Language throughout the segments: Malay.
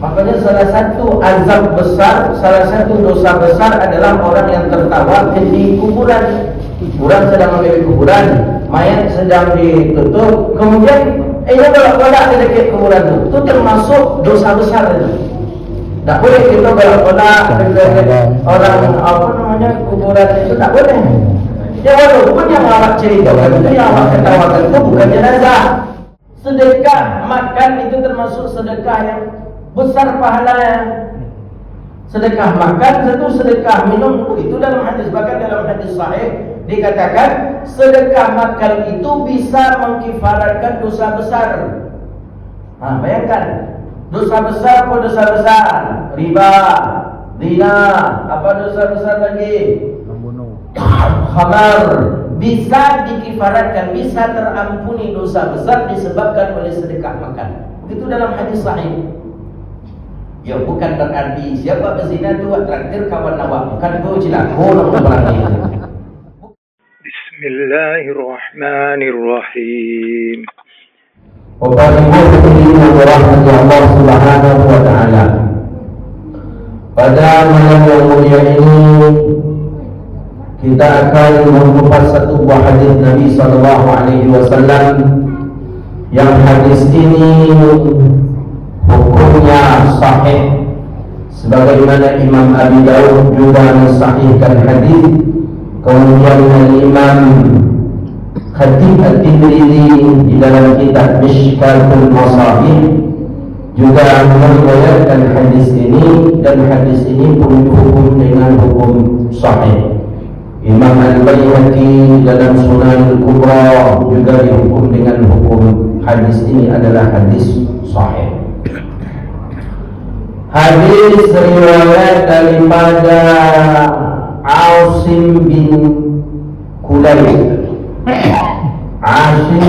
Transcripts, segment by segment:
Makanya salah satu azab besar, salah satu dosa besar adalah orang yang tertawa di kuburan. Kuburan sedang menjadi kuburan, mayat sedang ditutup, kemudian ini balak-balak di dekat kuburan itu termasuk dosa besar itu. Tak boleh kita balak-balak orang apa namanya kuburan itu, tak boleh. Ya walaupun yang awak ceritakan itu, yang awak ketawakan itu bukan jenazah. Sedekah makan itu termasuk sedekah yang besar pahalanya. Sedekah makan satu, sedekah minum itu dalam hadis, bahkan dalam hadis sahih dikatakan sedekah makan itu bisa mengkifaratkan dosa besar. Bayangkan, dosa besar apa dosa besar? Riba, zina, apa dosa besar lagi? Membunuh, khamar, bisa dikifaratkan, bisa terampuni dosa besar disebabkan oleh sedekah makan. Itu dalam hadis sahih. Ya bukan berarti siapa berzina tu traktir kawan awak, bukan tu cilako nak berani. Bismillahirrahmanirrahim. Wabarakatuh Allah Subhanahu wa taala. Pada malam yang mulia ini kita akan mengupas satu buah hadis Nabi sallallahu alaihi wasallam yang hadis ini hukumnya sahih sebagaimana Imam Abi Dawud juga mensahihkan hadis, kemudian Imam Khatib At-Tirmidzi di dalam kitab Mishkatul Masabih juga meriwayatkan hadis ini, dan hadis ini pun dihukum dengan hukum sahih. Imam Al-Baihaqi dalam Sunan Al-Kubra juga dihukum dengan hukum hadis ini adalah hadis sahih. Hadis riwayat daripada Asim bin Kulayb. Asim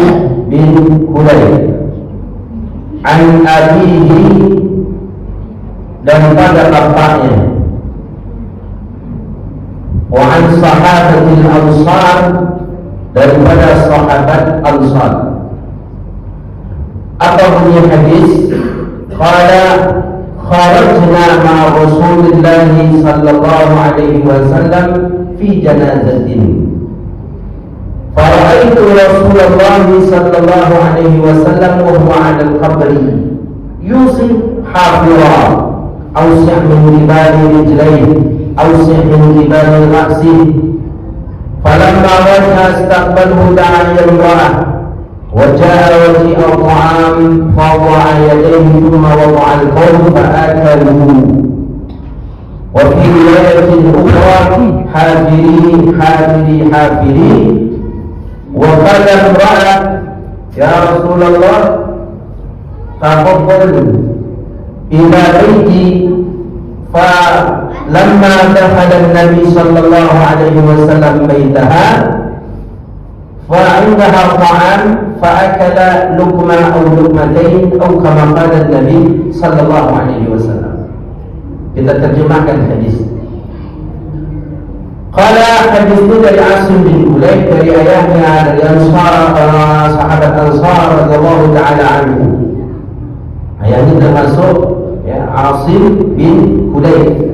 bin Kulayb an abihi, daripada bapaknya, wa an sahabatil ansar, daripada sahabat ansar. Apa bunyi hadis? Qala kharajna ma'a Rasulillah sallallahu alaihi wasallam fi janazatin. Fara'aitu Rasulullah sallallahu alaihi wasallam wa huwa 'ala al-qabri yusif hafira awsi' min libani rijlayhi awsi' min libani ra'sihi. Falamma wajha istaqbalhu da'iyan ra'ah وجاء وجيء الطعام فوضع يديه ثم وضع القوم فآكلوا. وفي رواية أخرى حافري حافري حافري. وقال امرأة يا رسول الله تفضل إلى بيتي. فلما دخل النبي صلى الله عليه وسلم بيتها فعندها طعام فأكل لقمة أو لقمتين أو كما قال النبي صلى الله عليه وسلم. Kita terjemahkan hadis. Qala hadis itu dari Asim bin Kulayb, dari ayahnya, dari Ansar, sahabat Ansar radhiyallahu taala anhu. Ayahnya termasuk ya Asim bin Kulayb.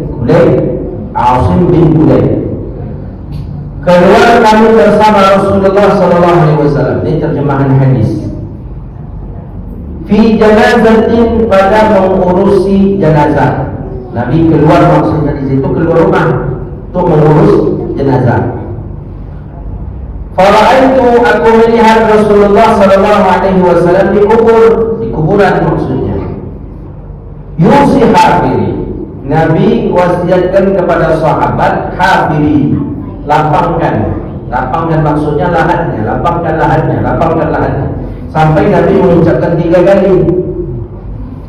Asim bin Kulayb. Keluar kami bersama Rasulullah sallallahu alaihi wasallam. Ini terjemahan hadis. Fi janazatin, pada mengurusi jenazah. Nabi keluar, maksudnya di situ keluar rumah untuk mengurus jenazah. Fara'aitu, aku melihat Rasulullah sallallahu alaihi wasallam di kuburan maksudnya. Yusi hafiri. Nabi wasiatkan kepada sahabat hafiri, lapangkan maksudnya lahannya, lapangkan lahannya, sampai Nabi mengucapkan 3 kali.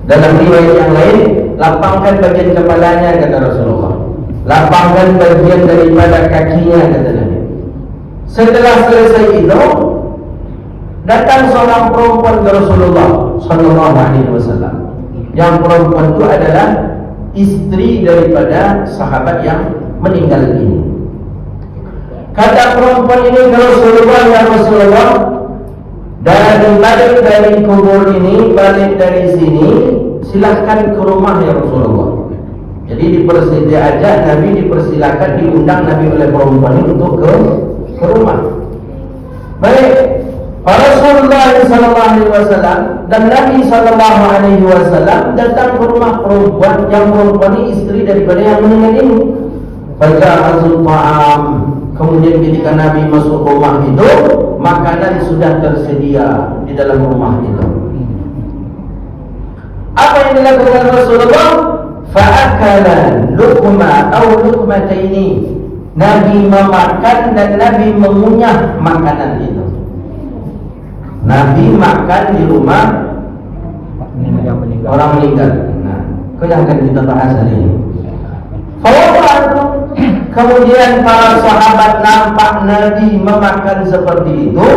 Dalam riwayat yang lain, lapangkan bagian kepalanya, kata Rasulullah, lapangkan bagian daripada kakinya, kata Nabi. Setelah selesai itu, datang seorang perempuan ke Rasulullah sallallahu alaihi wasallam. Yang perempuan itu adalah istri daripada sahabat yang meninggal ini. Kata perempuan ini ke Rasulullah, ya Rasulullah, dari balik dari kubur ini, balik dari sini, silahkan ke rumah ya Rasulullah. Jadi diajak Nabi, dipersilakan, diundang Nabi oleh perempuan ini untuk ke rumah. Baik, Rasulullah SAW dan Nabi SAW datang ke rumah perempuan yang perempuan ini istri daripada yang meninggal ini. Faja'azul ta'am. Kemudian ketika Nabi masuk rumah itu, makanan sudah tersedia di dalam rumah itu. Apa yang dilakukan Rasulullah? Fa'akala luqma atau luqmataini. Nabi memakan dan Nabi mengunyah makanan itu. Nabi makan di rumah orang meninggal. Nah, itu yang akan kita bahas hari ini. Kemudian para sahabat nampak Nabi memakan seperti itu.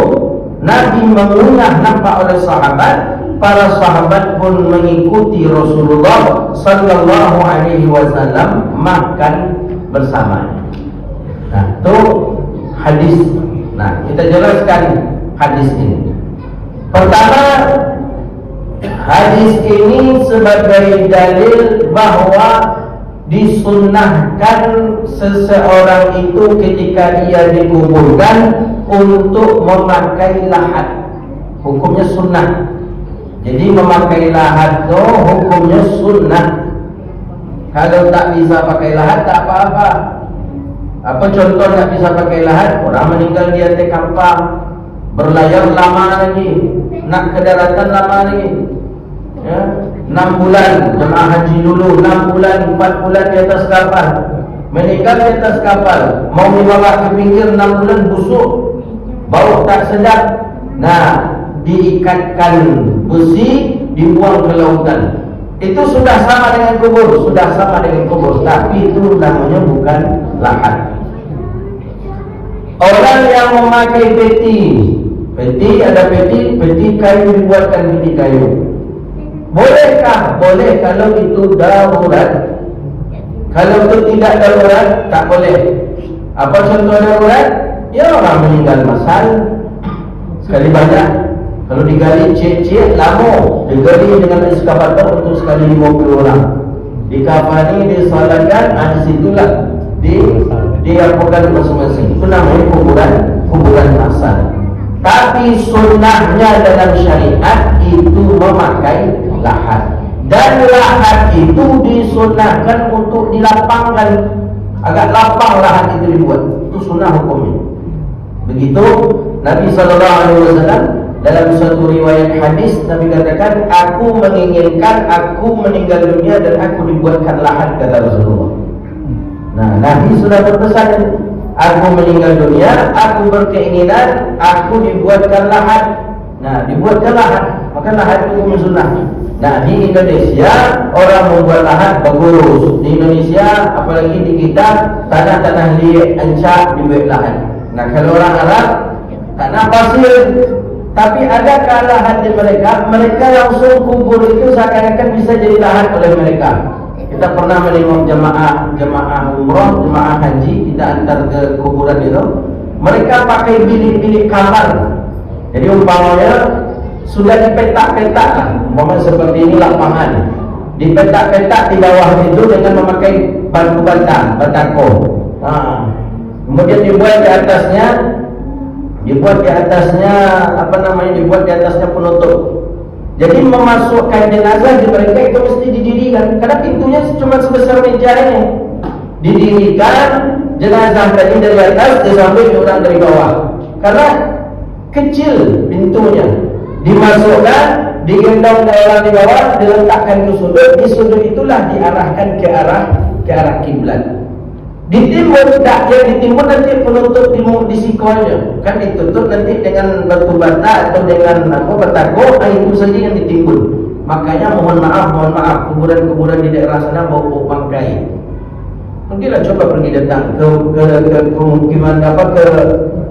Nabi mengunyah nampak oleh sahabat. Para sahabat pun mengikuti Rasulullah sallallahu alaihi wasallam makan bersama. Nah, itu hadis. Nah, kita jelaskan hadis ini. Pertama, hadis ini sebagai dalil bahawa disunnahkan seseorang itu ketika ia dikuburkan untuk memakai lahat. Hukumnya sunnah. Jadi memakai lahat itu hukumnya sunnah. Kalau tak bisa pakai lahat tak apa-apa. Apa contoh tak bisa pakai lahat? Orang meninggal di atas kapal, berlayar lama lagi, nak ke daratan lama lagi. Ya, 6 bulan jemaah haji dulu, 6 bulan, 4 bulan di atas kapal, meninggal di atas kapal, mau dibawa ke pinggir 6 bulan busuk, bau tak sedap. Nah, diikatkan besi, dibuang ke lautan. Itu sudah sama dengan kubur, tapi itu namanya bukan lahat. Orang yang memakai peti ada peti kayu, dibuatkan peti kayu. Bolehkah? Boleh kalau itu darurat. Kalau itu tidak darurat, tak boleh. Apa contoh darurat? Ya, orang meninggal masal sekali banyak. Kalau digali cek lama, digali dengan eskavator untuk sekali 50 orang. Dikafani, disalatkan, di situlah diapakan masing-masing. Itu namanya kuburan masal. Tapi sunnahnya dalam syariat itu memakai lahat. Dan lahat itu disunnahkan untuk dilapangkan, agak lapang lahat itu dibuat. Itu sunnah hukumnya. Begitu Nabi SAW dalam suatu riwayat hadis, Nabi katakan, aku menginginkan aku meninggal dunia dan aku dibuatkan lahat, kata Rasulullah. Nah, Nabi sudah berpesan, aku meninggal dunia, aku berkeinginan aku dibuatkan lahat. Nah, dibuatkan lahat, maka lahat itu hukum sunnah. Nah, di Indonesia orang membuat lahat bagus. Di Indonesia, apalagi di kita, tanah-tanah liat ancak dibuat lahat. Nah, kalau orang Arab tanah pasir, tapi ada lahat di mereka langsung kubur itu seakan-akan bisa jadi lahat oleh mereka. Kita pernah menengok jemaah umrah, jemaah haji, kita antar ke kuburan itu. Mereka pakai bilik-bilik kamar. Jadi umpamanya sudah dipetak-petak lah, umpamanya seperti ini lapangan, dipetak-petak di bawah itu dengan memakai batu batako. Kemudian dibuat di atasnya penutup. Jadi memasukkan jenazah di mereka itu mesti didirikan, karena pintunya cuma sebesar meja ini. Didirikan jenazah tadi dari atas, disambut orang dari bawah, karena kecil pintunya. Dimasukkan, digendong dari orang di bawah, diletakkan ke sudut. Di sudut itulah diarahkan ke arah kiblat. Ditimbun, tak yang ditimbun nanti penutup di sikonya, kan ditutup nanti dengan batu bata atau dengan batako, itu saja yang ditimbun. Makanya mohon maaf, kuburan-kuburan di daerah sana bau bangkai. Mungkinlah coba pergi datang ke pemukiman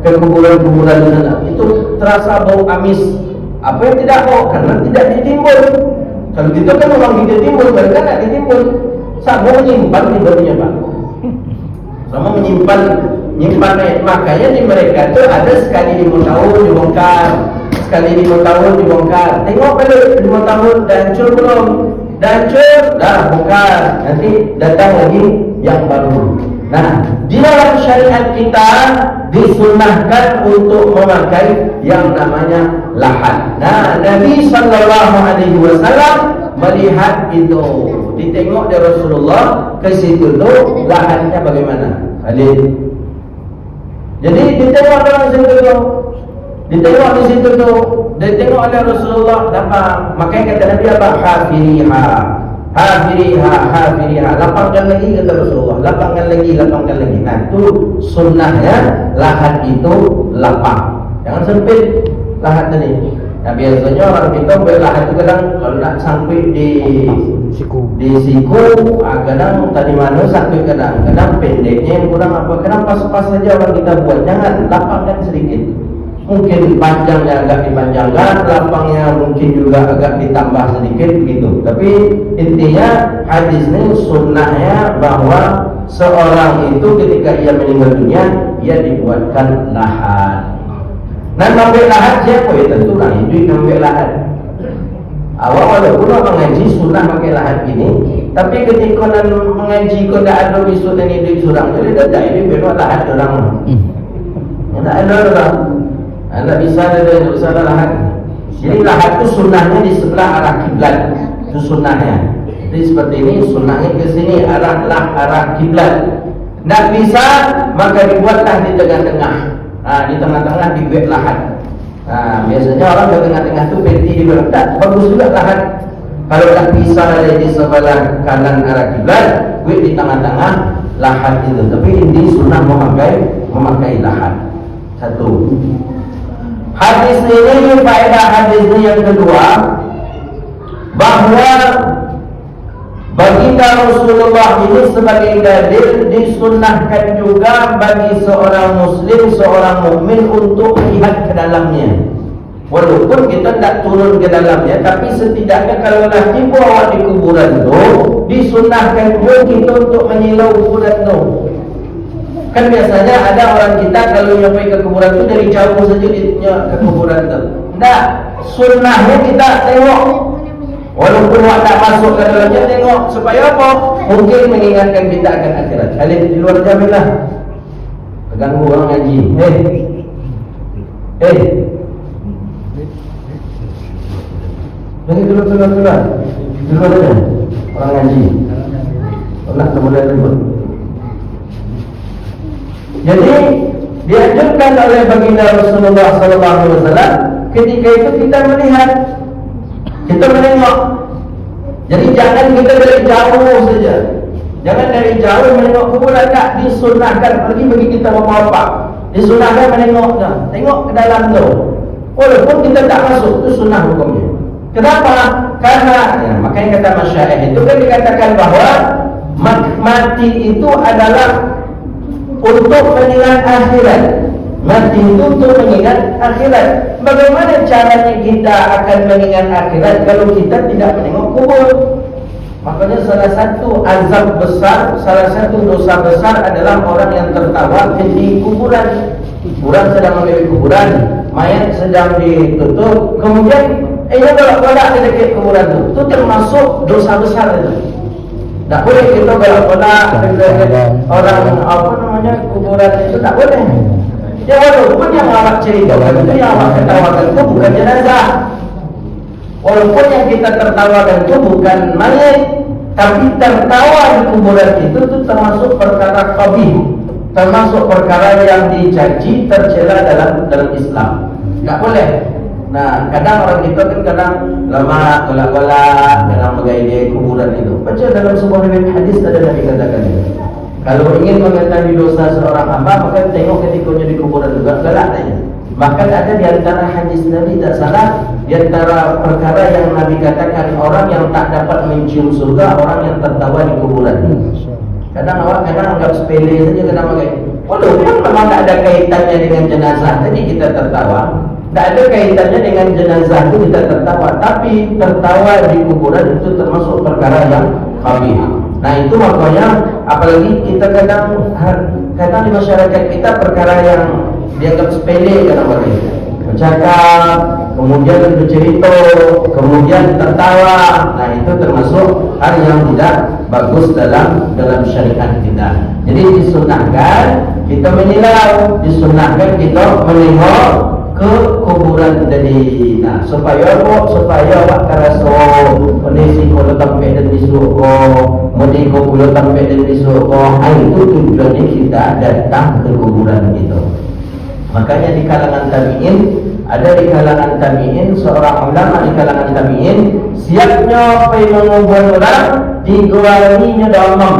ke kuburan-kuburan di sana, itu terasa bau amis. Apa yang tidak bau? Karena tidak ditimbun. Kalau gitu kan memang ditimbun, mereka tidak ditimbun. Sama menyimpan di barunya Pak. Sama menyimpan, makanya di mereka itu ada sekali 5 tahun dibongkar, sekali 5 tahun dibongkar. Tengok balik 5 tahun dah hancur belum? dah hancur, dah bukan, nanti datang lagi yang baru. Nah, di dalam syariat kita disunahkan untuk memakai yang namanya lahat. Nah, Nabi sallallahu alaihi wasallam melihat itu, ditengok dari Rasulullah ke situ tu lahatnya bagaimana? Halid. Jadi ditengok dalam situ tu, ditengok di situ tu, ditengok oleh Rasulullah apa? Makanya kata Nabi apa? Hafiriha, hafiriha, hafiriha. Lapangkan lagi kata Rasulullah. Lapangkan lagi, lapangkan lagi. Nah, itu sunnahnya lahat itu lapang. Jangan sempit lahat tadi. Nah, biasanya orang kita buat lahat itu kadang kalau nak sampai di siku, kadang tadi mana sampai kadang pendeknya yang kurang apa, kadang pas-pas saja orang kita buat. Jangan lapangkan sedikit. Mungkin panjangnya agak dipanjangkan, lapangnya mungkin juga agak ditambah sedikit begitu. Tapi intinya hadis ini sunnahnya bahwa seorang itu ketika ia meninggal dunia, ia dibuatkan lahat. Nah, ambil lahat siapa? Ya tentu lah itu ambil lahat. Awak walaupun awak mengaji sunnah pakai lahat ini, tapi ketika nak mengaji kau tak ada bisu dan ini surang, jadi dah ini benar lahat orang. Tak ada orang. Anda bisa ada lahat. Jadi lahat itu sunnahnya di sebelah arah kiblat. Itu sunnahnya. Jadi seperti ini sunnahnya ke sini arah kiblat. Tak bisa maka dibuatlah di tengah-tengah. Di tengah-tengah dibuat lahat. Biasanya orang di tengah-tengah tu peti di belakang. Bagus juga lahat. Kalau tak bisa ada di sebelah kanan arah kiblat, buat di tengah-tengah lahat itu. Tapi ini sunnah memakai lahat. Satu. Hadis ini, faedah hadis ini yang kedua, bahwa baginda Rasulullah ini sebagai dalil disunnahkan juga bagi seorang muslim, seorang mukmin untuk melihat ke dalamnya. Walaupun kita tak turun ke dalamnya, tapi setidaknya kalau dah tiba awak di kuburan tu, disunnahkan juga kita untuk menyelau kuburan tu. Kan biasanya ada orang kita kalau nyampai ke kuburan tu dari jauh saja dia ke kuburan tu. Tak, sunnahnya kita tengok. Walaupun awak tak masuk ke dalamnya, tengok supaya apa? Mungkin mengingatkan kita akan akhirat. Alif di luar jam lah. Terganggu orang ngaji. Jadi keluar. Di luar aja. Orang ngaji. Nak kemudian ribut. Jadi dianjurkan oleh baginda Rasulullah SAW ketika itu kita melihat, kita menengok. Jadi jangan kita dari jauh saja. Jangan dari jauh menengok kuburan, tak disunahkan bagi kita apa-apa. Disunahkan menengok dah. Tengok ke dalam tu. Walaupun kita tak masuk, itu sunnah hukumnya. Kenapa? Karena makanya kata masyayikh itu kan dikatakan bahwa mati itu adalah untuk mengingat akhirat. Mati itu untuk mengingat akhirat. Bagaimana caranya kita akan mengingat akhirat kalau kita tidak menengok kubur? Makanya salah satu azab besar, salah satu dosa besar adalah orang yang tertawa di kuburan. Orang sedang ambil kuburan, mayat sedang ditutup, kemudian balak-balak di dekat kuburan itu termasuk dosa besar itu. Tak boleh kita balak-balak orang kuburan itu, tak boleh. Ya walaupun yang awak ceritakan itu, yang awak ketawakan itu bukan jenazah. Walaupun yang kita tertawakan itu bukan mayat, tapi tertawa di kuburan itu termasuk perkara qabih, termasuk perkara yang dicaci, tercela dalam Islam. Tak boleh. Nah, kadang orang kita kan kadang lama golak-golak dalam menggaide kuburan itu. Baca dalam sebuah riwayat hadis ada Nabi katakan itu. Kalau ingin mengetahui dosa seorang hamba, maka tengok ketikanya di kuburan juga galak tanya. Bahkan ada di antara hadis Nabi tak salah, di antara perkara yang Nabi katakan orang yang tak dapat mencium surga, orang yang tertawa di kuburan. Kadang awak anggap sepele saja kadang pakai. Walaupun memang tak ada kaitannya dengan jenazah, tadi kita tertawa. Tak ada kaitannya dengan jenazah itu kita tertawa, tapi tertawa di kuburan itu termasuk perkara yang khabih. Nah itu makanya apalagi kita kadang di masyarakat kita perkara yang dianggap sepele kadang-kadang bercakap kemudian bercerita, kemudian tertawa. Nah, itu termasuk hal yang tidak bagus dalam syariat kita. Jadi disunahkan kita menyilau, disunahkan kita menengok ke kuburan tadi. Nah, supaya apa? Supaya awak terasa kondisi kalau tempat dan besok mudi kuburan tempat dan besok itu tujuannya kita datang ke kuburan itu. Makanya di kalangan tabi'in, ada di kalangan tabi'in seorang ulama di kalangan tabi'in siapnya pergi mengubur orang digulanginya damam.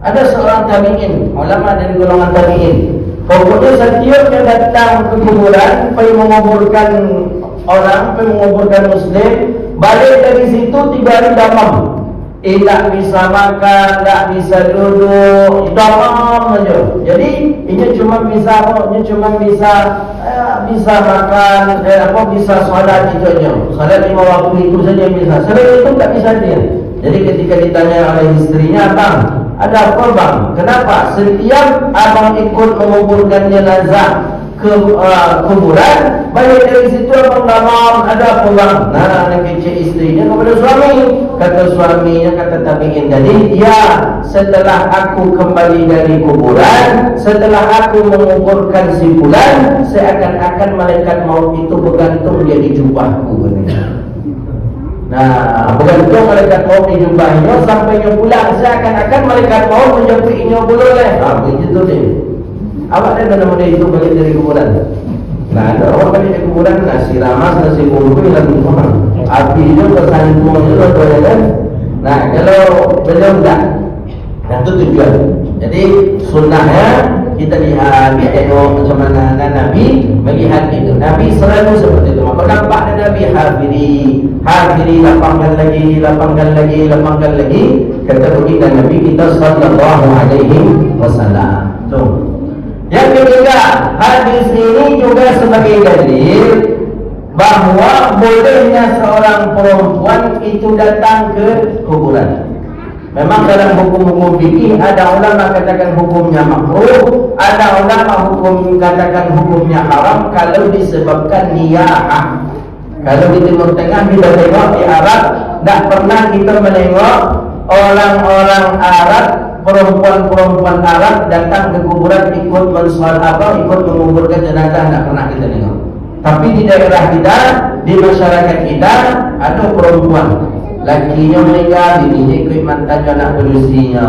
Ada seorang tabi'in, ulama dari golongan tabi'in, pokoknya setiapnya datang ke kuburan pergi menguburkan orang, pergi menguburkan muslim, balik dari situ 3 hari damam. Tak bisa makan, tak bisa duduk, damam saja. Jadi ini cuma bisa apa? Ini cuma bisa makan, bisa salat itu saja. Salat 5 waktu itu saja bisa. Selain itu tak bisa dia. Jadi ketika ditanya oleh istrinya, "Abang, ada apa bang? Kenapa setiap abang ikut menguburkan jenazah ke kuburan, balik dari situ abang damam, ada apa bang?" Nah, anak kecil istrinya kepada suami, kata suaminya, kata tabi'in tadi, "Ya, setelah aku kembali dari kuburan, setelah aku menguburkan si fulan, seakan-akan malaikat maut itu bergantung dia di jubahku." Nah, bergantung malaikat maut di jubahnya sampai dia pulang, seakan-akan malaikat maut menjumpinya boleh. Begitu dia. Awak ada nama dia itu balik dari kuburan? Nah, ada orang balik dari kuburan, nasi ramas, nasi bumbu, lagi orang api itu kesantungan itu ada kan? Nah, kalau belum tak, nah itu tujuan. Jadi sunnahnya kita lihat, tengok macam mana Nabi melihat itu. Nabi selalu seperti itu. Maka nampak Nabi hafiri, lapangkan lagi. Kata baginda Nabi kita sallallahu alaihi wasallam. Yang ketiga, hadis ini juga sebagai dalil bahawa bolehnya seorang perempuan itu datang ke kuburan. Memang dalam hukum-hukum fikih ada ulama katakan hukumnya makruh, ada ulama katakan hukumnya haram kalau disebabkan niyahah. Kalau di Timur Tengah kita tengok di Arab, tak pernah kita menengok orang-orang Arab, perempuan-perempuan Arab datang ke kuburan ikut menguburkan jenazah, tak pernah kita tengok. Tapi di daerah kita, di masyarakat kita ada perempuan, lakinya meninggal, bininya ikut mantan anak pedusinya,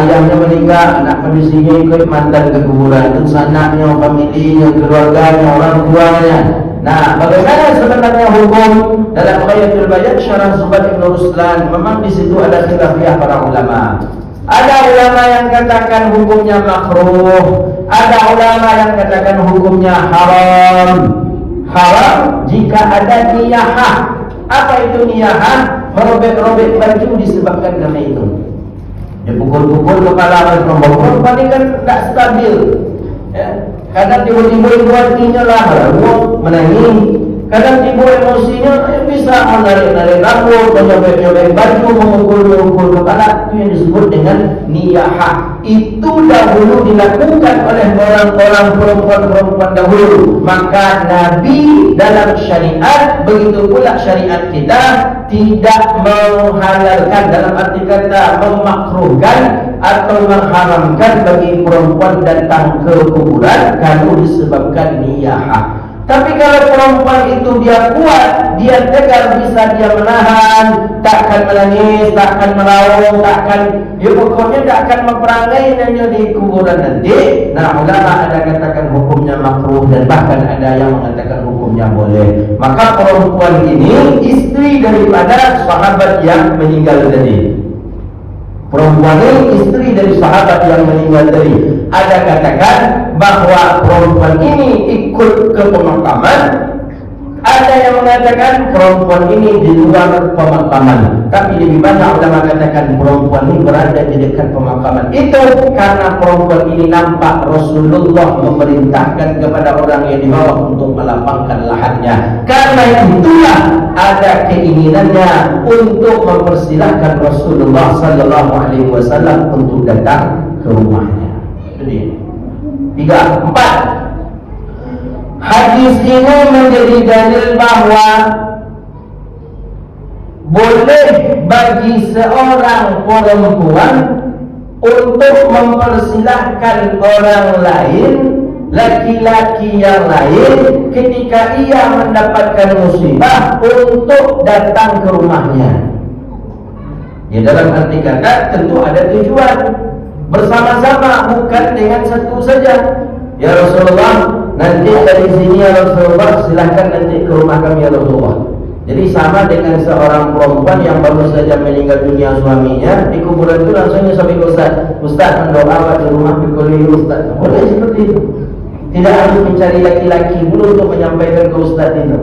ayahnya meninggal, anak pedusinya ikut mantan ke kuburan, itu sanaknya, familinya, keluarganya, orang tuanya. Nah, bagaimana sebenarnya hukum dalam Ghayatul Bayan Syarah Zubair Ibn Ruslan? Memang di situ ada khilafiyah para ulama. Ada ulama yang katakan hukumnya makruh, ada ulama yang katakan hukumnya haram. Haram jika ada niyahah. Apa itu niyahah? Merobek-robek baju disebabkan karena itu. Dia pukul-pukul kepala orang kan tak stabil. Ya. Kadang tiba-tiba ibu hatinya lah menangis. Kadang tiba emosinya bisa menarik-narik rambut, menyobek-nyobek baju, memukul-mukul kepala. Itu yang disebut dengan niyahah. Itu dahulu dilakukan oleh orang-orang perempuan-perempuan dahulu. Maka Nabi dalam syariat, begitu pula syariat kita, tidak menghalalkan, dalam arti kata memakruhkan atau mengharamkan bagi perempuan datang ke kuburan kalau disebabkan niyahah. Tapi kalau perempuan itu dia kuat, dia tegar, bisa dia menahan, takkan menangis, takkan meraung, pokoknya tak akan memperangai di kuburan nanti. Nah, ulama ada katakan hukumnya makruh dan bahkan ada yang mengatakan hukumnya boleh. Maka perempuan ini istri daripada sahabat yang meninggal tadi. Perempuan ini istri dari sahabat yang meninggal tadi. Ada katakan bahwa perempuan ini ikut ke pemakaman. Ada yang mengatakan perempuan ini di luar pemakaman. Tapi lebih banyak ulama katakan perempuan ini berada di dekat pemakaman. Itu karena perempuan ini nampak Rasulullah memerintahkan kepada orang yang dibawa untuk melapangkan lahannya. Karena itulah ada keinginannya untuk mempersilahkan Rasulullah sallallahu alaihi wasallam untuk datang ke rumahnya. Jadi 3, 4. Hadis ini menjadi dalil bahwa boleh bagi seorang perempuan untuk mempersilahkan orang lain, laki-laki yang lain, ketika ia mendapatkan musibah untuk datang ke rumahnya. Ya, dalam arti kata tentu ada tujuan bersama-sama, bukan dengan satu saja. Ya Rasulullah, nanti dari sini ya Rasulullah, silahkan nanti ke rumah kami ya Rasulullah. Jadi sama dengan seorang perempuan yang baru saja meninggal dunia suaminya, di kuburan itu langsungnya sampai Ustaz mendoa di rumah pikuli Ustaz. Boleh seperti itu. Tidak harus mencari laki-laki dulu untuk menyampaikan ke Ustaz itu.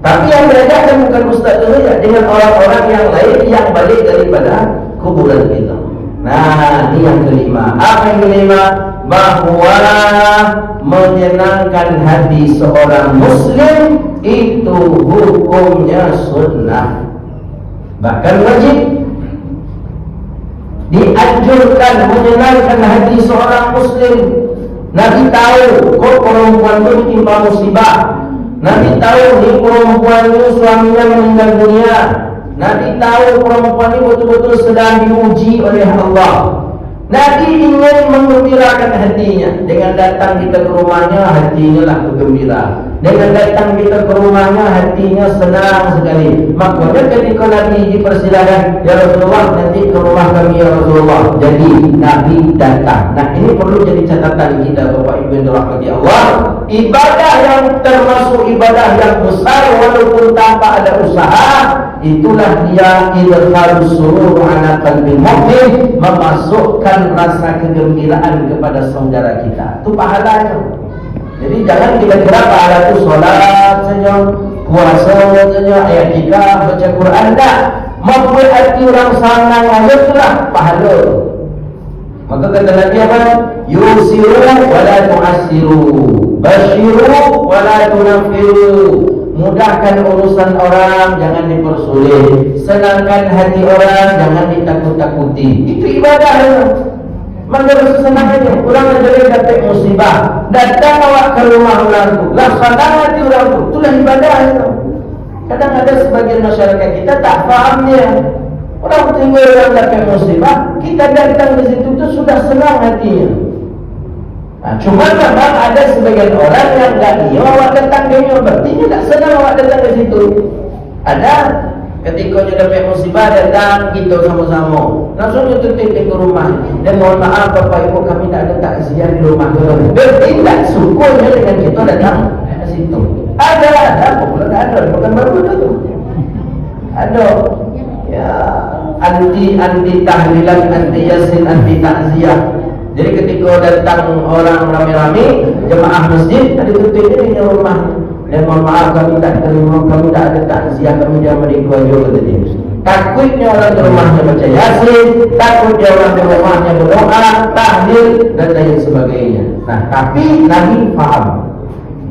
Tapi yang beredar bukan Ustaz itu saja, dengan orang-orang yang lain yang balik daripada kuburan itu. Nah, ini yang kelima. Apa yang kelima? Bahwa menyenangkan hati seorang muslim itu hukumnya sunnah, bahkan wajib. Dianjurkan menyenangkan hati seorang muslim. Nabi tahu kok perempuan itu ditimpa musibah. Nabi tahu ni perempuan itu suaminya meninggal dunia. Nabi tahu perempuan ini betul-betul sedang diuji oleh Allah. Nabi ingin menggembirakan hatinya. Dengan datang kita ke rumahnya, hatinya lah bergembira. Dengan datang kita ke rumahnya, hatinya senang sekali. Makanya ketika Nabi dipersilakan, ya Rasulullah, nanti ke rumah kami ya Rasulullah. Jadi Nabi datang. Nah, ini perlu jadi catatan kita, Bapak Ibu yang dirahmati Allah. Ibadah yang termasuk ibadah yang besar walaupun tanpa ada usaha, itulah dia idkhalus surur ala qalbil mu'min, memasukkan rasa kegembiraan kepada saudara kita. Itu pahalanya. Jadi jangan kira-kira pahala itu sholat saja, puasa saja, ayat nikah, baca Quran. Tak, membuat hati orang senang aja itulah pahala. Maka kata Nabi apa? Yusiru wala tu'assiru, basyiru wala tunaffiru. Mudahkan urusan orang, jangan dipersulit. Senangkan hati orang, jangan ditakut-takuti. Itu ibadah. Maka rasa senang aja. Orang ada dapat musibah, datang awak ke rumah orang itu, laksanakan hati orang itu. Itulah ibadah itu. Kadang ada sebagian masyarakat kita tak faham dia. Orang tinggal orang dapat musibah, kita datang di situ itu sudah senang hatinya. Nah, cuma memang ada sebagian orang yang tak dia awak datang ke dia, berarti dia tak senang awak datang ke situ. Ada ketika dia dapat musibah, datang kita sama-sama, langsung dia tutup ke rumah. Dan mohon maaf Bapak Ibu, kami tak ada takziah di rumah kita. Bertindak syukurnya dengan kita datang ke situ. Ada, bukan ada, bukan baru ada tu. Ada. Ya, anti tahlilan, anti yasin, anti takziah. Jadi ketika datang orang ramai-ramai jemaah masjid, ada tutup di rumah. Dan mohon maaf kami tak terima, kami tak ada takziah, kami jangan mereka juga kata dia. Takutnya orang di rumahnya baca yasin, takutnya orang di rumahnya berdoa, tahlil dan lain sebagainya. Nah, tapi Nabi faham.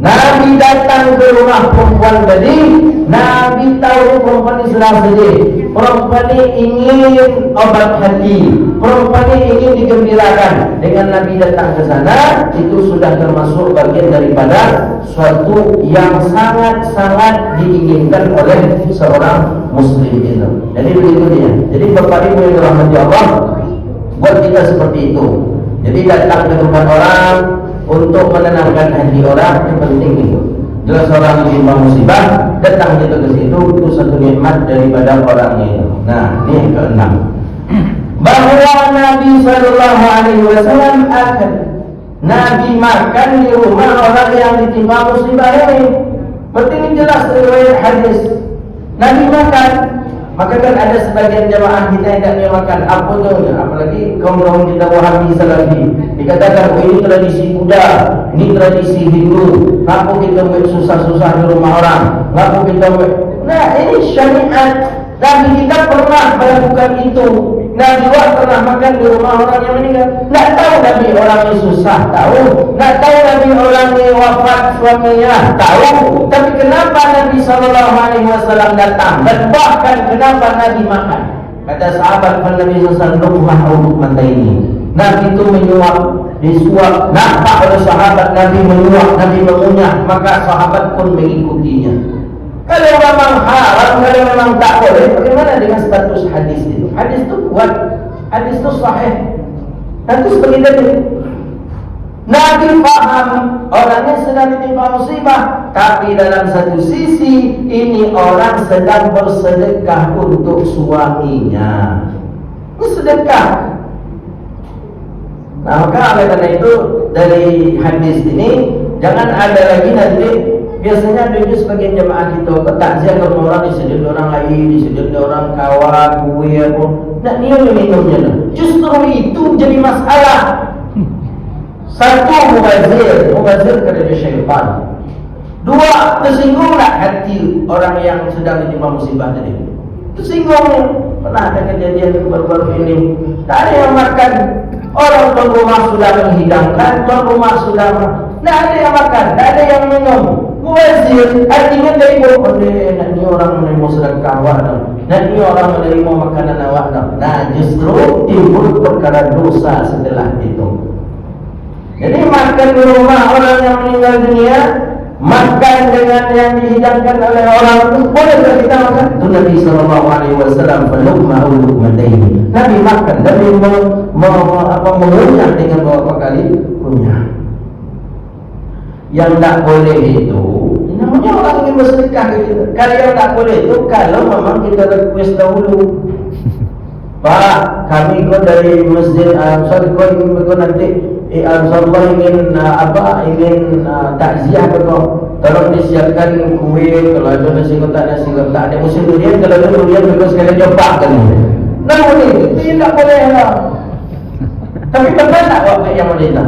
Nabi datang ke rumah perempuan tadi, Nabi tahu perempuan ini sedang sedih. Perempuan ini ingin obat hati, perempuan ini ingin digembirakan. Dengan Nabi datang ke sana, itu sudah termasuk bagian daripada suatu yang sangat-sangat diinginkan oleh seorang muslim itu. Jadi begitu dia. Jadi Bapak Ibu yang dirahmati Allah, buat kita seperti itu. Jadi datang ke tempat orang untuk menenangkan hati orang, yang penting itu. Jelas orang yang menimpa musibah, datang kita ke situ, itu satu nikmat daripada orangnya itu. Nah, ini yang keenam. Bahwa Nabi Sallallahu Alaihi Wasallam akan Nabi makan di rumah orang yang ditimpa musibah ini. Berarti ini jelas riwayat hadis. Nabi makan. Maka kan ada sebagian jamaah kita yang tak makan apa tu, apalagi kaum-kaum kita Wahabi Salafi. Dikatakan, oh ini tradisi Buddha, ini tradisi Hindu. Kenapa kita buat susah-susah di rumah orang? Kenapa kita buat? Nah, ini syariat. Nabi kita pernah melakukan itu. Nabi pernah makan di rumah orang yang meninggal. Tak tahu Nabi orang ini susah, tahu. Tak tahu Nabi orang ini wafat suaminya, tahu. Tapi kenapa Nabi SAW datang? Dan bahkan kenapa Nabi makan? Kata sahabat Nabi SAW, "Luqmah au luqmataini." Nabi itu menyuap disuap, nampak oleh sahabat Nabi menyuap, Nabi mengunyah, maka sahabat pun mengikutinya. Kalau memang haram, kalau memang tak boleh, bagaimana dengan status hadis itu? Hadis itu kuat, hadis itu sahih. Dan itu sebagai dalil. Nabi faham orangnya sedang ditimpa musibah, tapi dalam satu sisi ini orang sedang bersedekah untuk suaminya. Ini sedekah. Nah, maka oleh karena itu dari hadis ini jangan ada lagi nanti. Biasanya dulu sebagian jemaah kita bertakziah ke orang, disediakan orang lain, disediakan orang kawan, kue apa. Nak minumnya lah. Justru itu jadi masalah. Satu, mubazir kerja syaitan. Dua, tersinggunglah hati orang yang sedang ditimpa musibah tadi. Tersinggungnya. Pernah ada kejadian baru-baru ini. Tak ada yang makan. Orang tuan rumah sudah menghidangkan, tuan rumah sudah tak ada yang makan, tak ada yang minum. Mubazir, artinya dari bawah. Nak ni orang menerima sedekah awak dah. Nak ni orang menerima makanan awak dah. Nah, justru timbul perkara dosa setelah itu. Jadi makan di rumah orang yang meninggal dunia, makan dengan yang dihidangkan oleh orang itu, bolehkah kita makan? Itu Nabi SAW belum mau luqmataini. Nabi makan, Nabi mengunyah dengan beberapa kali kunyah. Yang tak boleh itu, namanya orang ingin bersedekah gitu. Kalau yang tak boleh itu, kalau memang kita request dahulu. Pak, kami kau dari masjid, kau nanti Allah ingin ingin takziah ke kau, tolong disiapkan kue. Kalau ada nasi kotak, ada musim durian. Kalau ada durian, kau sekali coba kan. Namun itu tidak boleh lah. Tapi pernah tak waktu yang wanita?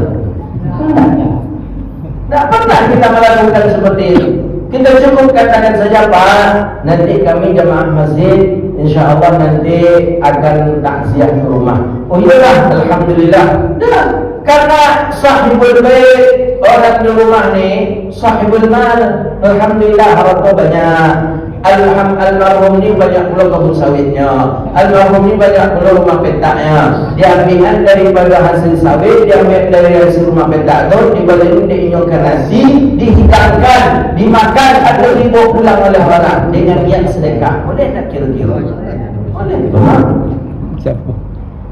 Tak pernah kita melakukan seperti itu. Kita cukup katakan saja, Pak, nanti kami jemaah masjid InsyaAllah nanti akan takziah ke rumah. Oh iyalah, Alhamdulillah. Dah, karena sahibul bait, orang di rumah ni sahibul mal, Alhamdulillah harta banyak. Almarhum ni banyak pula kebun sawitnya, almarhum ni banyak pula rumah petaknya. Diambil daripada hasil sawit, diambil dari hasil rumah petak tu, dibalik diinyokkan nasi, dihidangkan, dimakan, ada dibawa pulang oleh orang dengan niat sedekah. Boleh tak kira-kira? Boleh tu, ha?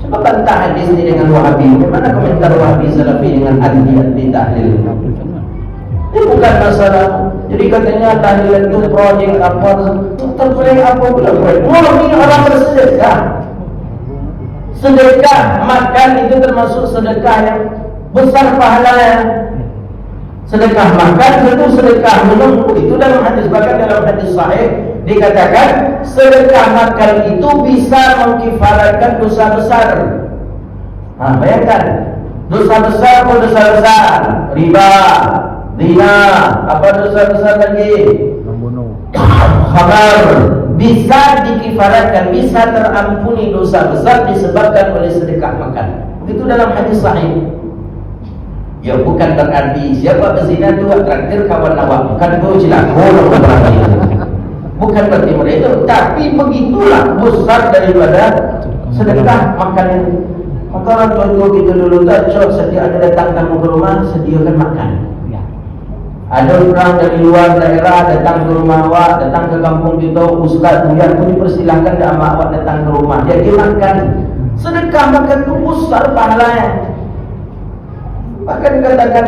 Coba bantah hadis ni dengan Wahabi. Bagaimana komentar Wahabi Salafi dengan anti tahlil? Ini bukan masalah. Jadi katanya tahlilan itu projek apa, terproyek apa pula proyek. Ini orang bersedekah. Sedekah makan itu termasuk sedekah yang besar pahalanya. Sedekah makan itu sedekah minum itu dalam hadis, bahkan dalam hadis sahih dikatakan sedekah makan itu bisa mengkifaratkan dosa besar. Nah, bayangkan dosa besar pun dosa besar, riba, zina, apa dosa besar lagi? Membunuh, khamar, bisa dikifaratkan, bisa terampuni dosa besar disebabkan oleh sedekah makan. Itu dalam hadis sahih. Ya bukan berarti siapa berzina itu traktir kawan awak, bukan itu cilakor berarti. Bukan berarti mereka itu, tapi begitulah besar daripada sedekah makan itu. Maka orang tua kita dulu tak cok setiap ada datang tamu ke rumah sediakan makan. Ada orang dari luar daerah datang ke rumah awak, datang ke kampung kita, ustaz buya pun dipersilahkan dah mak awak datang ke rumah. Jadi makan sedekah makan itu besar pahalanya. Bahkan dikatakan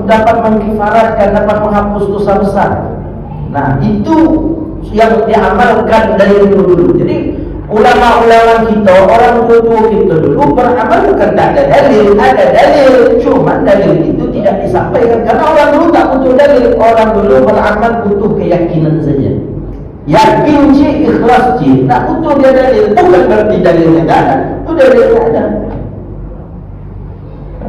dapat mengkifaratkan, dapat menghapus dosa besar. Nah itu yang diamalkan dari dulu. Jadi ulama-ulama kita, orang tua kita dulu beramal bukan tak ada dalil, ada dalil. Cuma dalil itu tidak disampaikan karena orang dulu tak butuh dalil. Orang dulu beramal butuh keyakinan saja. Yakin cik, ikhlas cik, tak butuh dia dalil. Bukan berarti dalilnya tak ada, itu dalilnya ada.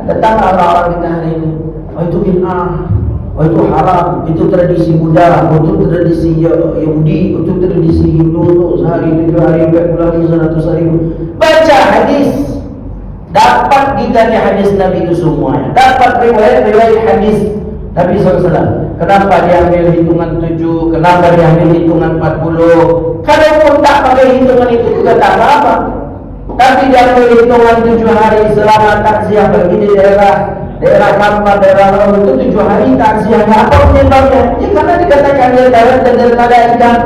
Datang orang-orang kita hari ini, oh itu bid'ah, oh itu haram, itu tradisi Buddha, oh itu tradisi Yahudi, itu tradisi Hindu, sehari 7 hari, 40 hari, 100 hari. Baca hadis, dapat kita di hadis Nabi itu semuanya, dapat riwayat hadis Nabi SAW. Kenapa dia ambil hitungan 7, kenapa dia ambil hitungan 40? Kalau pun tak pakai hitungan itu juga tak apa-apa. Tapi yang perhitungan 7 hari selama takziah bagi di daerah Kampar, daerah Laut itu 7 hari takziahnya. Apa penyebabnya? Ya karena dikatakan dia darat dan ikan.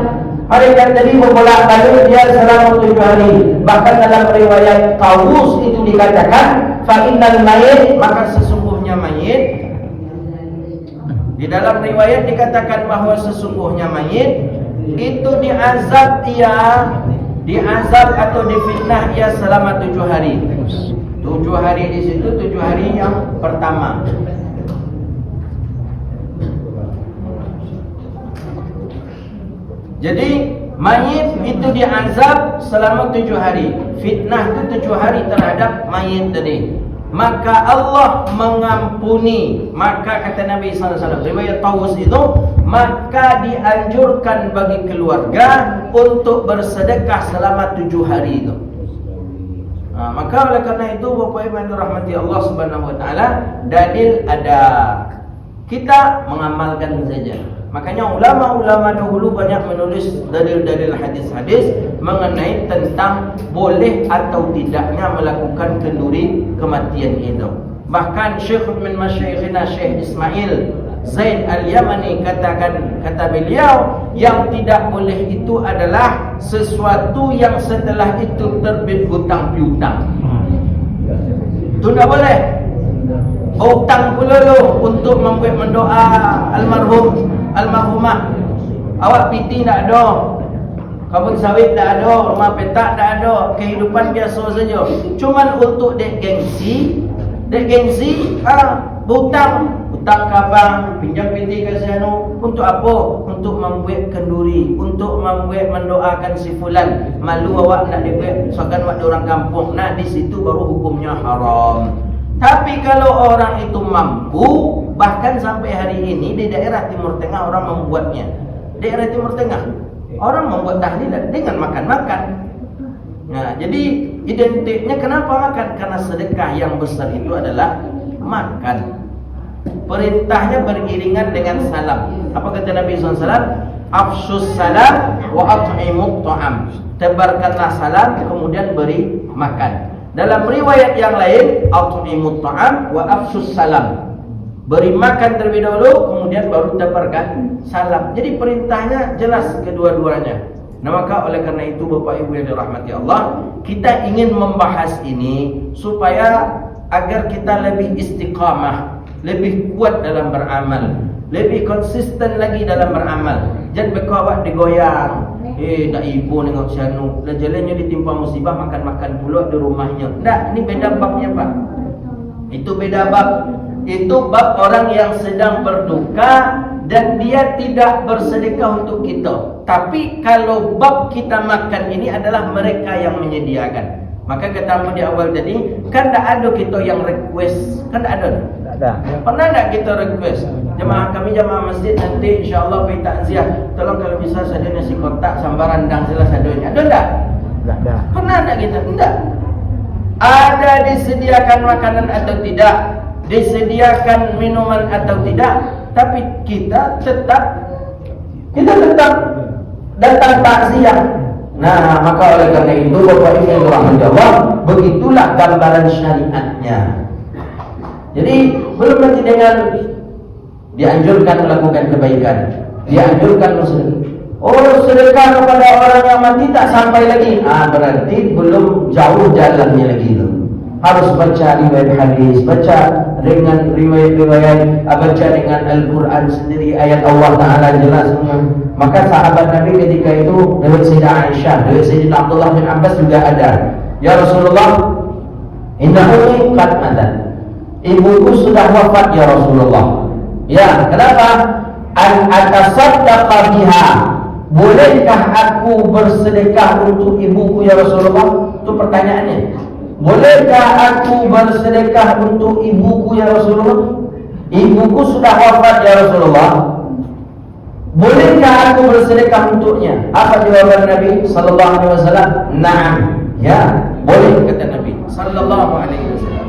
Mereka tadi membolak-balik dia selama 7 hari. Bahkan dalam riwayat Tawus itu dikatakan fa'innal mayit, maka sesungguhnya mayit. Di dalam riwayat dikatakan bahwa sesungguhnya mayit itu diazab atau difitnah ia selama 7 hari. 7 hari di situ 7 hari yang pertama. Jadi mayit itu diazab selama 7 hari. Fitnah itu 7 hari terhadap mayit tadi. Maka Allah mengampuni. Maka kata Nabi SAW, riwayat Tawus itu, maka dianjurkan bagi keluarga untuk bersedekah selama 7 hari itu. Maka oleh karena itu Bapak Ibu yang dirahmati Allah Subhanahu wa taala, dalil ada, kita mengamalkan saja. Makanya ulama-ulama dahulu banyak menulis dalil-dalil hadis-hadis mengenai tentang boleh atau tidaknya melakukan kenduri kematian itu. Bahkan Syekh min Masyayikhina Syekh Ismail Zaid Al-Yamani kata beliau, yang tidak boleh itu adalah sesuatu yang setelah itu terbit hutang piutang. Itu tidak boleh. Hutang pula lo untuk membuat mendoa almarhumah. Awak piti tak ada, kabun sawit tak ada, rumah petak tak ada, kehidupan biasa saja. Cuman untuk dek gengsi, hutang kabang, pinjam piti ke sana. Untuk apa? Untuk membuat kenduri, untuk membuat mendoakan si fulan. Malu awak nak dibuat, soalkan awak orang kampung. Nah di situ baru hukumnya haram. Tapi kalau orang itu mampu, bahkan sampai hari ini di daerah Timur Tengah orang membuatnya. Daerah Timur Tengah orang membuat tahlilan dengan makan-makan. Nah, jadi identiknya kenapa makan? Karena sedekah yang besar itu adalah makan. Perintahnya beriringan dengan salam. Apa kata Nabi SAW? Afshus salam wa at'imut ta'am. Tebarkanlah salam kemudian beri makan. Dalam riwayat yang lain, at'imut ta'am wa afshus salam. Beri makan terlebih dahulu, kemudian baru tebarkan salam. Jadi perintahnya jelas kedua-duanya. Nah maka oleh karena itu Bapak Ibu yang dirahmati Allah, kita ingin membahas ini supaya agar kita lebih istiqamah, lebih kuat dalam beramal, lebih konsisten lagi dalam beramal. Jangan berkawat digoyang. Tak ibu nengok sianu, dah jalannya ditimpa musibah, makan-makan pula di rumahnya. Tak, ini beda babnya Pak. Itu beda bab. Itu bab orang yang sedang berduka dan dia tidak bersedekah untuk kita. Tapi kalau bab kita makan ini adalah mereka yang menyediakan. Maka kata di awal tadi, kan tak ada kita yang request. Kan tak ada. Tak ada. Pernah tak kita request? Jemaah kami, jemaah masjid nanti insyaAllah pergi takziah, tolong kalau bisa saja nasi kotak sambar rendang jelas adanya. Ada tak? Tak ada. Pernah tak kita? Tidak. Ada disediakan makanan atau tidak, disediakan minuman atau tidak, tapi kita tetap datang takziah. Nah, maka oleh karena itu Bapak Ibu yang dirahmati Allah, begitulah gambaran syariatnya. Jadi belum nanti dengan dianjurkan melakukan kebaikan, dianjurkan sedekah kepada orang yang mati tak sampai lagi. Berarti belum jauh jalannya lagi itu. Harus baca riwayat hadis, baca dengan riwayat-riwayat, baca dengan Al-Quran sendiri, ayat Allah Ta'ala jelas semua. Maka sahabat Nabi ketika itu, dari Sayyidah Aisyah, dari Sayyidina Abdullah bin Abbas juga ada. Ya Rasulullah, inna ummi qad matat. Ibuku sudah wafat ya Rasulullah. Ya, kenapa? An atasaddaqa biha. Bolehkah aku bersedekah untuk ibuku ya Rasulullah? Itu pertanyaannya. Bolehkah aku bersedekah untuk ibuku ya Rasulullah? Ibuku sudah wafat ya Rasulullah. Bolehkah aku bersedekah untuknya? Apa jawaban Nabi sallallahu alaihi wasallam? Naam. Ya, boleh kata Nabi sallallahu alaihi wasallam.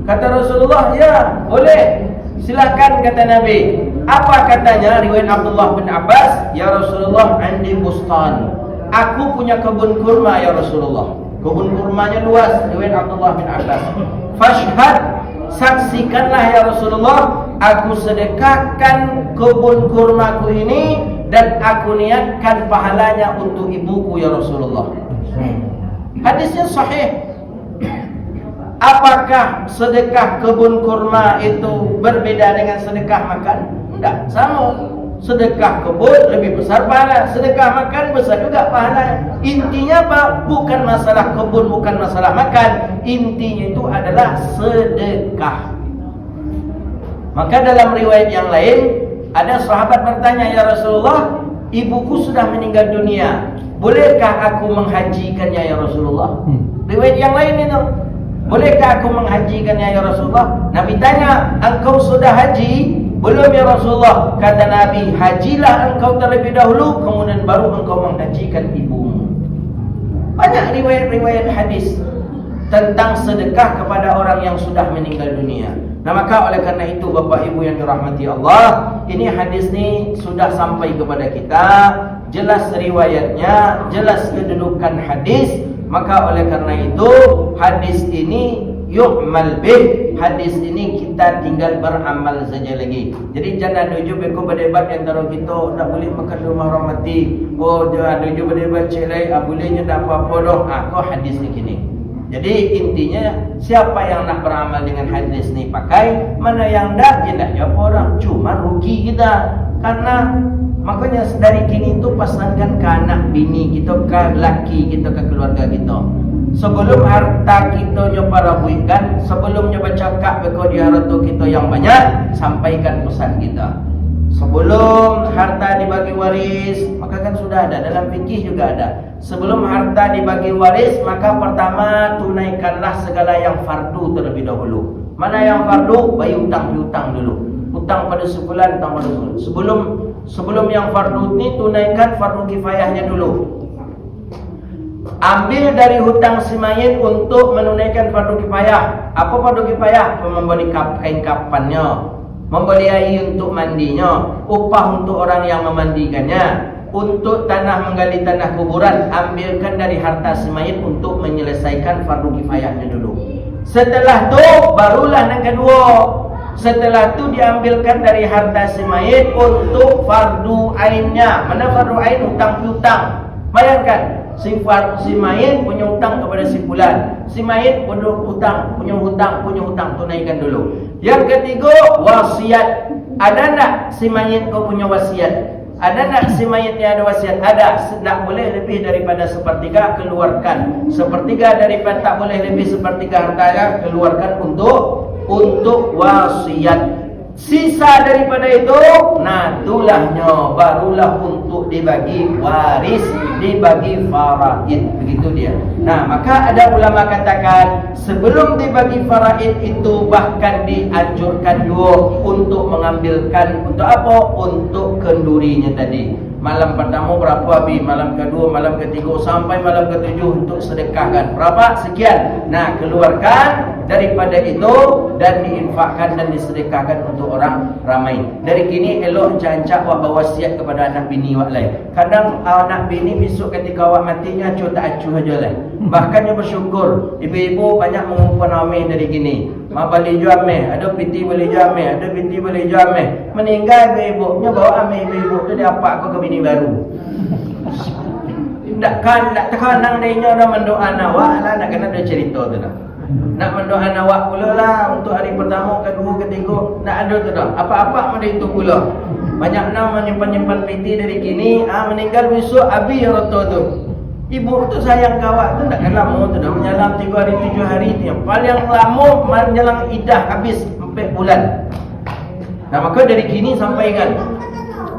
Kata Rasulullah, ya, boleh. Silakan kata Nabi. Apa katanya? Riwayat Abdullah bin Abbas, ya Rasulullah, andi bustan. Aku punya kebun kurma ya Rasulullah. Kebun kurmanya luas. Riwayat Abdullah bin Abbas. Fashhad, saksikanlah ya Rasulullah, aku sedekahkan kebun kurmaku ini dan aku niatkan pahalanya untuk ibuku ya Rasulullah. Hadisnya sahih. Apakah sedekah kebun kurma itu berbeda dengan sedekah makan? Tidak, sama. Sedekah kebun lebih besar pahala, sedekah makan besar juga pahala. Intinya apa? Bukan masalah kebun, bukan masalah makan. Intinya itu adalah sedekah. Maka dalam riwayat yang lain, ada sahabat bertanya, ya Rasulullah, ibuku sudah meninggal dunia, bolehkah aku menghajikannya ya Rasulullah? Riwayat yang lain itu, bolehkah aku menghajikannya ya Rasulullah? Nabi tanya, engkau sudah haji? Belum ya Rasulullah. Kata Nabi, hajilah engkau terlebih dahulu, kemudian baru engkau menghajikan ibumu. Banyak riwayat-riwayat hadis tentang sedekah kepada orang yang sudah meninggal dunia. Nah maka oleh karena itu Bapak Ibu yang dirahmati Allah, ini hadis ini sudah sampai kepada kita, jelas riwayatnya, jelas kedudukan hadis. Maka oleh karena itu hadis ini yu'mal bih, hadis ini kita tinggal beramal saja lagi. Jadi jangan tuju beko berdebat antara kita nak boleh makan rumah orang mati. Oh jangan tuju berdebat celai, bolehnya tak apa-apa dah. Kau hadis ni kini. Jadi intinya siapa yang nak beramal dengan hadis ni pakai, mana yang tak jelas ya orang. Cuma rugi kita. Karena makanya dari kini itu pasangkan ke anak bini kita, ke laki kita, ke keluarga kita. Sebelum harta kita nyoba rabuikan, sebelum nyoba cakap beko di harta kita yang banyak, sampaikan pesan kita. Sebelum harta dibagi waris, maka kan sudah ada dalam fikih juga ada. Sebelum harta dibagi waris, maka pertama tunaikanlah segala yang fardu terlebih dahulu. Mana yang fardu? Bayar hutang dulu. Hutang pada sebulan, hutang pada sebulan. Sebelum yang fardu ini tunaikan fardu kifayahnya dulu. Ambil dari hutang si mayit untuk menunaikan fardu kifayah. Apa fardu kifayah? Membeli kain kafannya, membeli air untuk mandinya, upah untuk orang yang memandikannya, untuk tanah menggali tanah kuburan. Ambilkan dari harta si mayit untuk menyelesaikan fardu kifayahnya dulu. Setelah itu barulah yang kedua. Setelah itu diambilkan dari harta si mayit untuk fardu ainnya. Mana fardu ain? Hutang piutang. Bayangkan, si mayit punya hutang kepada si fulan. Si mayit punya hutang, tunaikan dulu. Yang ketiga, wasiat. Ada tak si mayit kau punya wasiat? Ada tak si mayitnya ada wasiat? Ada. Tak boleh lebih daripada sepertiga, keluarkan. Sepertiga daripada, tak boleh lebih sepertiga hartanya, keluarkan untuk wasiat. Sisa daripada itu, nah tulahnya barulah untuk dibagi waris, dibagi faraid. Begitu dia. Nah maka ada ulama katakan, sebelum dibagi faraid itu bahkan dianjurkan juga untuk mengambilkan, untuk apa? Untuk kendurinya tadi. Malam pertama berapa habis, malam kedua, malam ketiga sampai malam ketujuh untuk sedekahkan. Berapa? Sekian. Nah, keluarkan daripada itu dan diinfakkan dan disedekahkan untuk orang ramai. Dari kini elok cancak awak berwasiat kepada anak bini awak lain. Kadang anak bini besok ketika awak matinya acuh tak acuh aja lah. Bahkan dia bersyukur. Ibu-ibu banyak mengumpul ameh dari kini. Ma balik jual ameh, ada piti balik jual ameh, ada piti balik jual ameh. Meninggal ibu-ibunya bawa ameh ibu-ibu tu dia apa kau ke bini baru. Tak terkanang dia dah mendoa nawak lah, nak kena ada cerita tu dah. Nak mendoa nawak pula lah untuk hari pertama, kedua, ketiga, nak ada tu dah. Apa-apa mana itu pula. Banyak nama menyimpan-nyimpan piti dari kini, meninggal besok habis rata tu. Ibu tu sayang kawat tu takkan lama tu dah, menyalam 3 hari 7 hari tu. Yang paling lama menjelang idah habis 4 bulan. Nah maka dari kini sampaikan.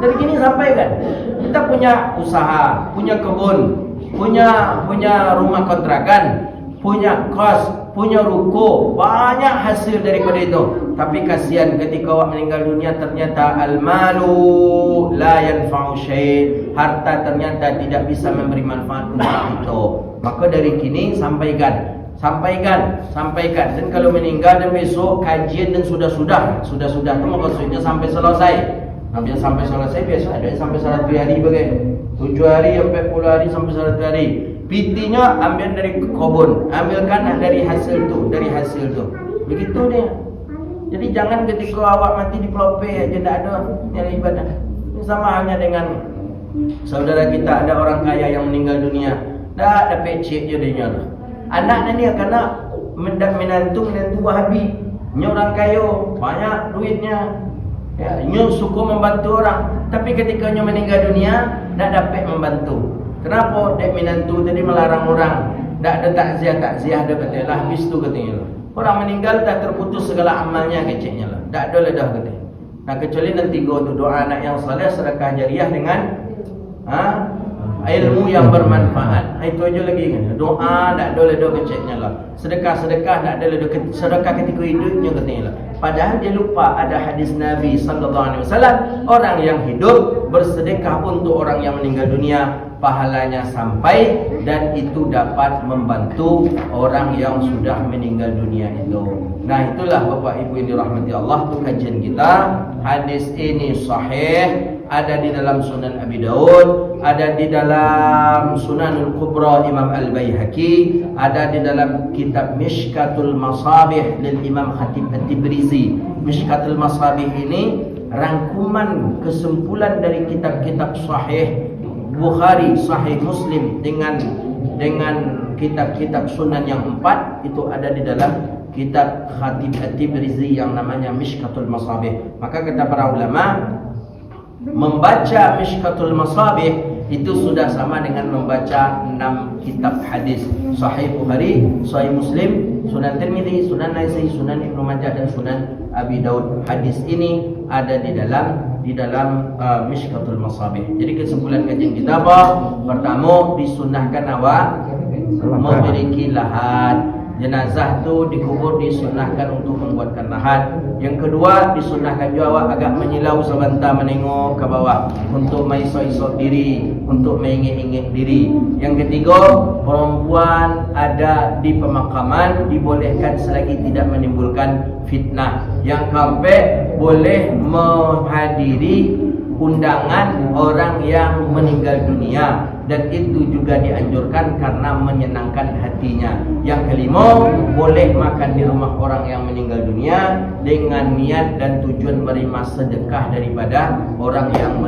Dari kini sampaikan. Kita punya usaha, punya kebun, punya rumah kontrakan, punya kos, punya ruko, banyak hasil daripada itu. Tapi kasihan ketika awak meninggal dunia, ternyata al-malu la yanfa'u syai'. Harta ternyata tidak bisa memberi manfaat untuk itu. Maka dari kini sampaikan. Dan kalau meninggal dan besok kajian dan sudah tu maksudnya sampai selesai. Habis sampai selesai biasa ada yang sampai 100 hari bagai. 7 hari, 40 hari sampai 100 hari. Pitinya ambil dari kebun, ambilkan dari hasil tu, begitu dia. Jadi jangan ketika awak mati di pelope aja tak ada yang ibadah. Ini sama halnya dengan saudara kita, ada orang kaya yang meninggal dunia, dah ada pecik je dia lah. Anak ni kerana menantu Wahabi, ni orang kaya, banyak duitnya, ya, nyu suka membantu orang, tapi ketika nyu meninggal dunia tak dapat membantu. Kenapa? Dek menantu tadi melarang orang, tak ada takziah dia kata lah, habis tu katanya lah. Orang meninggal tak terputus segala amalnya keciknya lah, tak ada ledah kata. Nah kecuali nanti tu doa anak yang saleh, sedekah jariah dengan ilmu yang bermanfaat. Itu aja lagi kan. Doa tak ada ledah keciknya lah. Sedekah tak ada ledah, sedekah ketika hidupnya katanya lah. Padahal dia lupa ada hadis Nabi sallallahu alaihi wasallam, orang yang hidup bersedekah untuk orang yang meninggal dunia, pahalanya sampai dan itu dapat membantu orang yang sudah meninggal dunia itu. Nah itulah Bapak Ibu yang dirahmati Allah, tu kajian kita. Hadis ini sahih, ada di dalam Sunan Abi Daud, ada di dalam Sunanul Kubra Imam Al-Baihaqi, ada di dalam kitab Mishkatul Masabih lil Imam Khatib At-Tibrizi. Mishkatul Masabih ini rangkuman kesimpulan dari kitab-kitab sahih Bukhari, Sahih Muslim dengan kitab-kitab sunan yang 4 itu ada di dalam kitab Khatib At-Tibrizi yang namanya Mishkatul Masabih. Maka kata para ulama, membaca Mishkatul Masabih itu sudah sama dengan membaca 6 kitab hadis, Sahih Bukhari, Sahih Muslim, Sunan Tirmidzi, Sunan Nasa'i, Sunan Ibnu Majah dan Sunan Abi Daud. Hadis ini ada di dalam Mishkatul Masabih. Jadi kesimpulan kajian kita apa? Pertama, disunahkan awak memiliki lahan. Jenazah tu dikubur disunahkan untuk membuatkan lahan. Yang kedua, disunahkan juga awak agak menyilau sebentar menengok ke bawah untuk maisok-isok diri, untuk mengingin-ingin diri. Yang ketiga, perempuan ada di pemakaman dibolehkan selagi tidak menimbulkan fitnah. Yang keempat, boleh menghadiri undangan orang yang meninggal dunia, dan itu juga dianjurkan karena menyenangkan hatinya. Yang kelima, boleh makan di rumah orang yang meninggal dunia dengan niat dan tujuan menerima sedekah daripada orang yang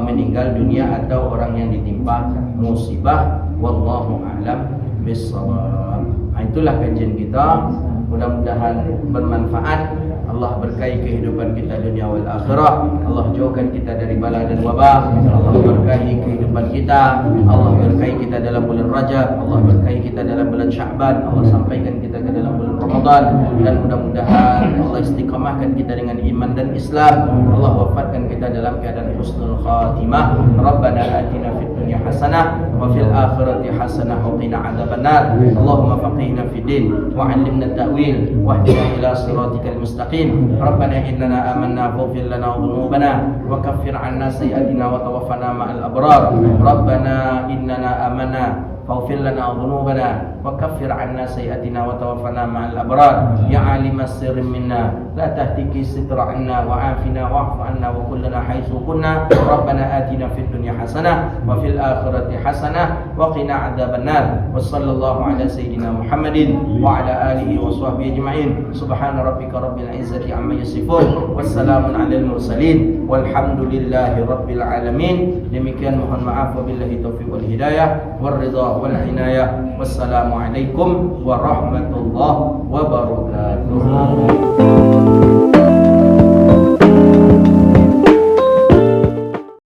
meninggal dunia atau orang yang ditimpa musibah. Wallahu a'lam bissawab. Itulah kajian kita, mudah-mudahan bermanfaat. Allah berkahi kehidupan kita dunia wal akhirah. Allah jauhkan kita dari bala dan wabah. Allah berkahi kehidupan kita. Allah berkahi kita dalam bulan Rajab. Allah berkahi kita dalam bulan Sya'ban. Allah sampaikan kita ke dalam bulan Ramadan. Dan mudah-mudahan Allah istiqamahkan kita dengan iman dan Islam. Allah wafatkan kita dalam keadaan husnul khatimah. Rabbana atina fid dunya hasanah wa fil akhirati hasanah wa qina adzabannar. Allahumma faqihna fid din wa 'allimna at-ta'wil wa hdina ila siratikal mustaqim. Rabbana innana amanna faghfir lana dhunubana wa kaffir 'anna sayyi'atina wa tawaffana ma'al abrar. Rabbana innana amanna faghfir lana dhunubana wa kaffir 'anna sayyi'atina wa tawaffana ma'al abrar. Ya 'alimas sirri minna la tahtiki sitra 'anna wa 'afina wa'fu 'anna wa kullana haitsu kunna. Rabbana atina fid dunya hasanah wa fil akhirati hasanah wa qina 'adzabannar. Wa sallallahu ala sayyidina Muhammadin wa ala alihi wa sahbihi ajma'in. Subhana rabbika rabbil izzati amma yasifun. Wassalamun 'alal mursalin walhamdulillahi rabbil alamin. Demikian, mohon maaf, wabillahi taufiq wal hidayah wal ridha wal inayah. Wassalamualaikum warahmatullahi wabarakatuh.